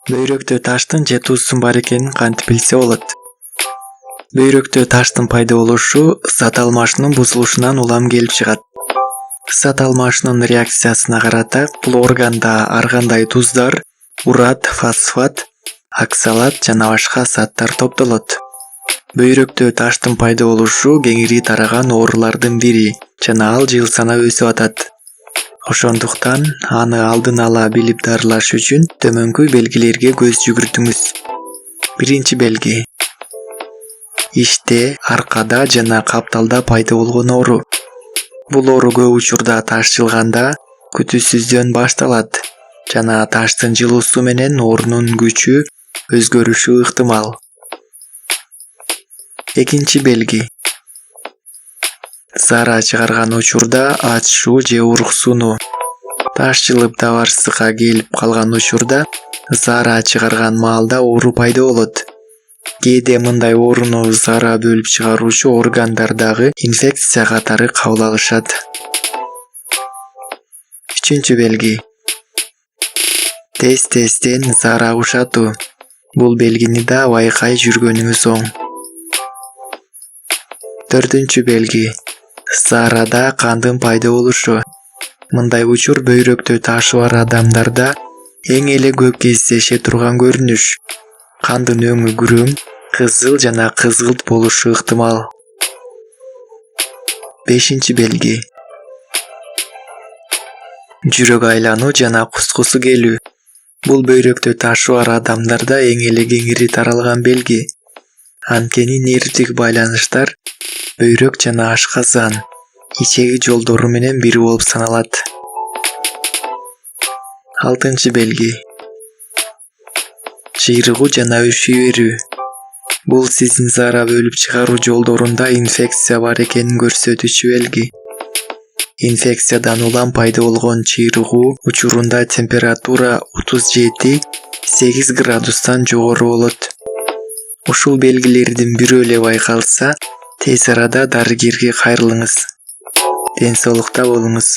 Бөйрөктө таштын же туздун бар экенин кантип билсе болот? Бөйрөктө таштын пайда болушу зат алмашуунун бузулушунан улам келип чыгат. Зат алмашуунун реакциясына карата бул органда ар кандай туздар, урат, фосфат, оксалат жана башка заттар топтолот. Бөйрөктө таштын пайда болушу кеңири тараган оорулардын бири жана ал жыл санап өсүп атат. Ошондуктан аны алдын ала билип дарылаш үчүн төмөнкү белгилерге көз жүгүртүңүз. Биринчи белги. Иште, аркада жана капталда пайда болгон оору. Бул оору көп учурда таш жылганда күтүүсүздөн башталат жана таштын жылуусу менен оорунун күчү өзгөрүшү ыктымал. Экинчи белги. Заара чыгарган учурда ачышуу же уруксунуу. Таш жылып табарсызга келип калган учурда заара чыгарган маалда оору пайда болот. Кээде мындай ооруну заара бөлүп чыгаруучу органдардагы инфекция катары кабыл алышат. Үчүнчү белги. Тез-тезден заара агышатуу. Бул белгини да байкай жүргөнүңүз оң. Төртүнчү белги. Заарада кандын пайда болушу. Мындай учур бөйрөктө ташы бар адамдарда эң эле көп кездеше турган көрүнүш. Кандын өңү күрөң, кызыл жана кызгылт болушу ыктымал. Бешинчи белги. Жүрөк айлануу жана кускусу келүү. Бул бөйрөктө ташы бар адамдарда эң эле кеңири таралган белги. Анткени нервдик байланыштар бөйрөк жана ашказан, ичеги жолдору менен бир болуп саналат. Алтынчы белги. Жыйрыгуу жана үшүй берүү. Бул сиздин заара бөлүп чыгаруу жолдорунда инфекция бар экенин көрсөтүүчү белги. Инфекциядан улам пайда болгон чыйрыгуу учурунда температура 37-8 градустан жогору болот. Ушул белгилердин бирөө эле байкалса, тез арада дарыгерге кайрылыңыз. Ден соолукта болуңуз.